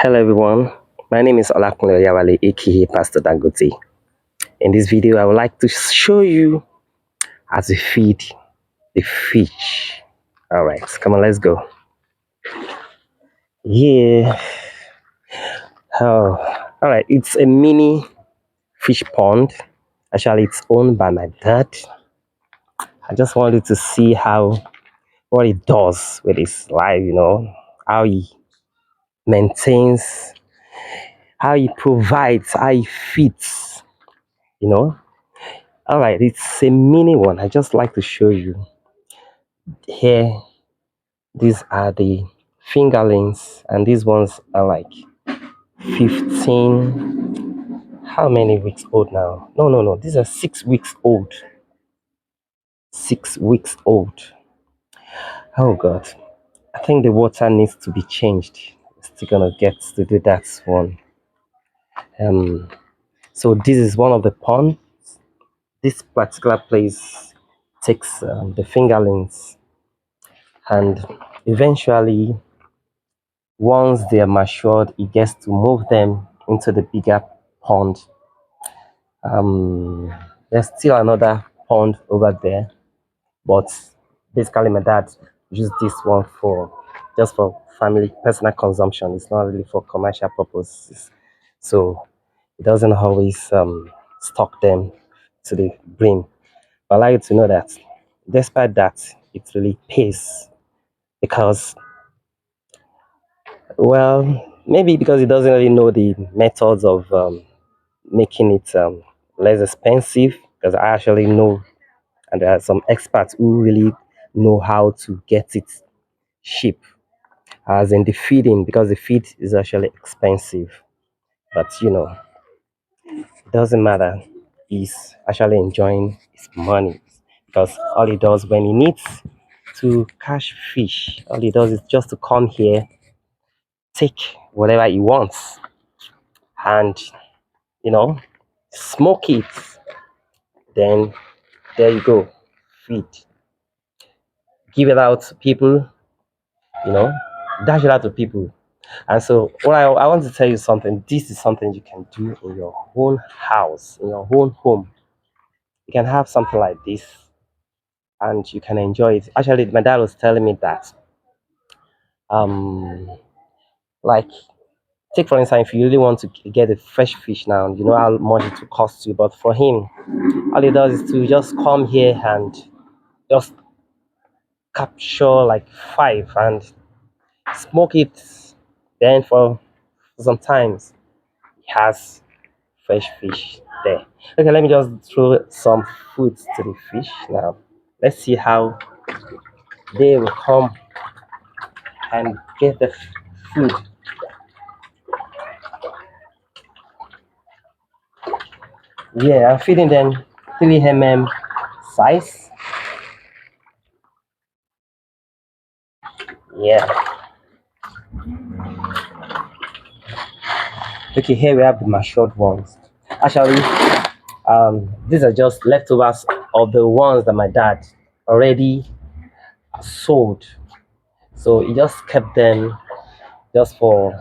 Hello everyone, my name is Olakunle Oyawale aka Pastor Dangote. In this video, I would like to show you how to feed the fish. Alright, come on, let's go. Yeah, oh, alright, it's a mini fish pond. Actually, it's owned by my dad. I just wanted to see what he does with his life, how he maintains, how he provides, how he feeds, you know. All right, it's a mini one. I just like to show you here. These are the fingerlings, and these ones are like 15. How many weeks old now? No, no, no. These are 6 weeks old. 6 weeks old. Oh God, I think the water needs to be changed. Still gonna get to do that one. Um, so this is one of the pond. This particular place takes the fingerlings, and eventually once they are matured, it gets to move them into the bigger pond. There's still another pond over there, but basically my dad used this one for just for family personal consumption. It's not really for commercial purposes, so it doesn't always stock them to the brim. But I like you to know that despite that, it really pays because, well, maybe because he doesn't really know the methods of making it less expensive. Because I actually know, and there are some experts who really know how to get it cheap, as in the feeding, because the feed is actually expensive. But it doesn't matter. He's actually enjoying his money because all he does when he needs to catch fish, all he does is just to come here, take whatever he wants, and you know, smoke it. Then there you go, feed, give it out to people, you know, dash it out to people. And so, what I want to tell you something. This is something you can do in your own house, in your own home. You can have something like this, and you can enjoy it. Actually, my dad was telling me that, um, like, take for instance, if you really want to get a fresh fish now, you know how much it will cost you. But for him, all he does is to just come here and just capture like five and smoke it. Then for sometimes it has fresh fish there. Okay, let me just throw some food to the fish now. Let's see how they will come and get the food. Yeah, I'm feeding them 3 size. Yeah. Okay, here we have the matured ones. Actually, these are just leftovers of the ones that my dad already sold. So he just kept them just for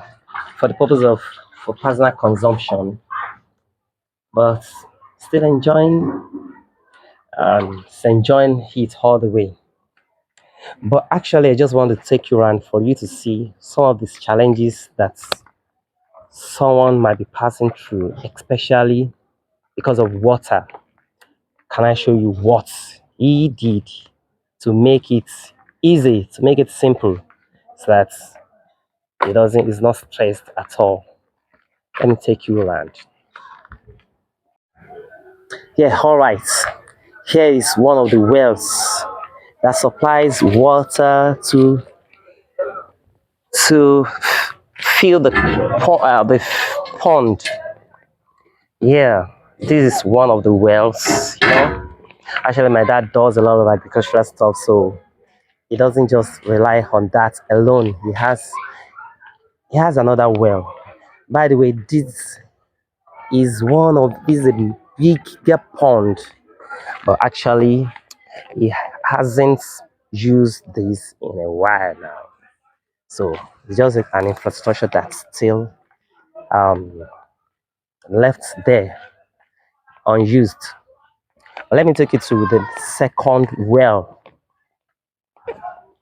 the purpose of for personal consumption, but still enjoying it all the way. But actually, I just want to take you around for you to see some of these challenges that someone might be passing through, especially because of water. Can I show you what he did to make it easy, to make it simple, so that it's not stressed at all? Let me take you around. Yeah, all right. Here is one of the wells that supplies water to fill the pond. Yeah, this is one of the wells. Actually, my dad does a lot of agricultural stuff, so he doesn't just rely on that alone. He has another well. By the way, this is a bigger pond, but actually, he hasn't used this in a while now. So it's just an infrastructure that's still um, left there unused. But let me take you to the second well.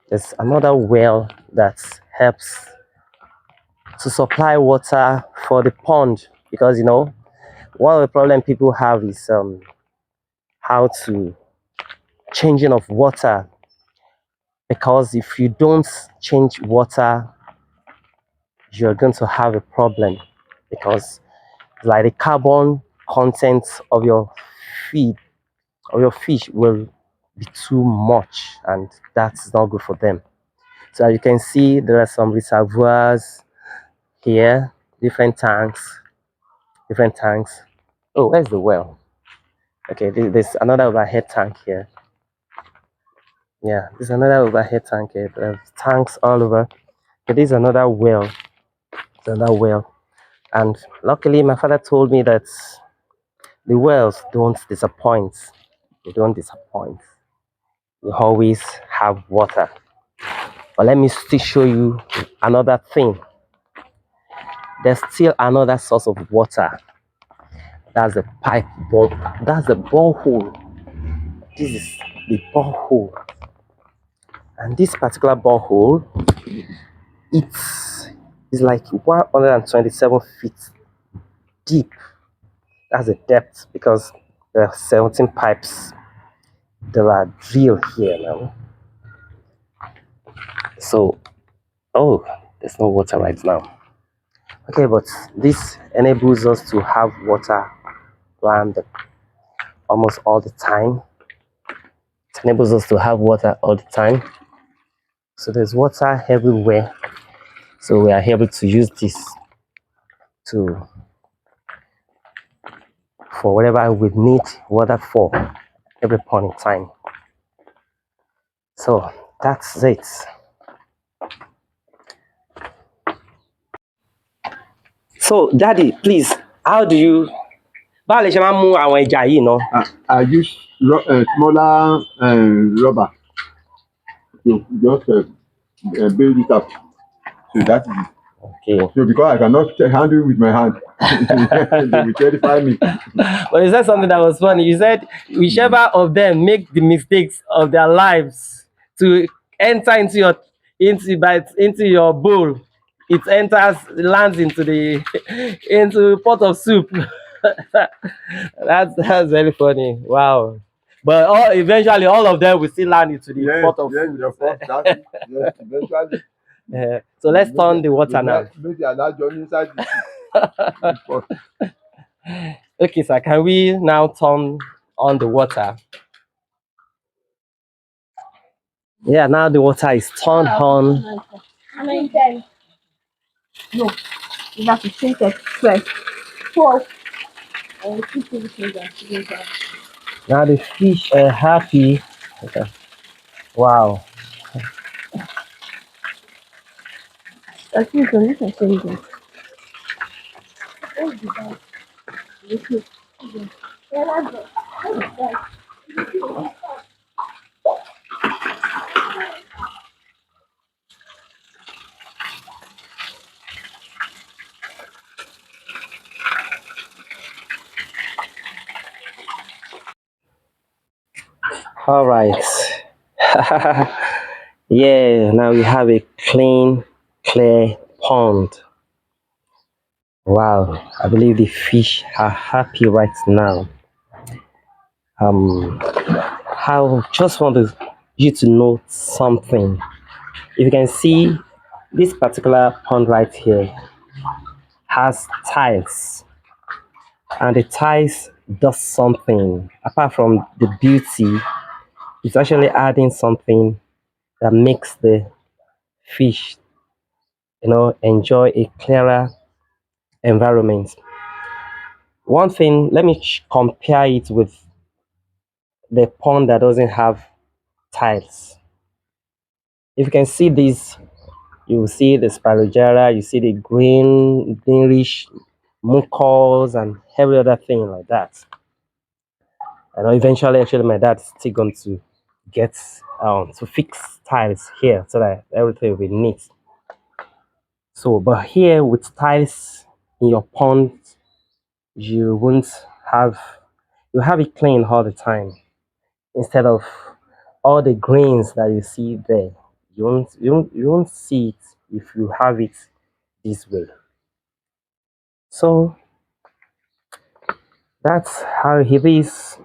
There's another well that helps to supply water for the pond because one of the problem people have is how to changing of water, because if you don't change water you're going to have a problem, because like the carbon content of your feed of your fish will be too much, and that's not good for them. So as you can see, there are some reservoirs here, different tanks. Oh, where's the well? Okay, there's another overhead tank here. Yeah, there's another overhead tank here. There's tanks all over. Okay, there's another well. There's another well. And luckily, my father told me that the wells don't disappoint. They don't disappoint. You always have water. But let me still show you another thing. There's still another source of water. That's the pipe bore. That's the borehole. This is the borehole. And this particular borehole, it's like 127 feet deep. That's the depth, because there are 17 pipes that are drilled here now. So, oh, there's no water right now. Okay, but this enables us to have water around almost all the time. It enables us to have water all the time. So there's water everywhere. So we are able to use this to for whatever we need water for every point in time. So that's it. So daddy, please, how do you báwo lè ṣe máa ń mú àwọn ẹja yìí ná? I use smaller rubber to just build it up. So that is it. Okay. So because I cannot handle it with my hand, they will terrify me. But you said something that was funny. You said whichever of them make the mistakes of their lives to enter into your bowl, it lands into the into pot of soup. That's very funny. Wow. But eventually all of them will still land into the pot of Yes, food. of course. That is, yes, eventually. So let's turn the water now. Make the large journey inside the pot. Okay, sir, can we now turn on the water? Yeah, now the water is turned on. How many times? No, you have to change it first. 12. And keep it. Now the fish are happy. Okay. Wow. I think you can change it. All right. Yeah, now we have a clean, clear pond. Wow, I believe the fish are happy right now. I just want you to know something. If you can see, this particular pond right here has tiles, and the tiles does something apart from the beauty. It's actually adding something that makes the fish enjoy a clearer environment. One thing, let me compare it with the pond that doesn't have tiles. If you can see this, you will see the sparogera, you see the greenish mucus and every other thing like that. And eventually, actually, my dad's still going to get to fix tiles here so that everything will be neat. So, but here with tiles in your pond, you won't have you have it clean all the time instead of all the grains that you see there. You won't see it if you have it this way. So that's how it is.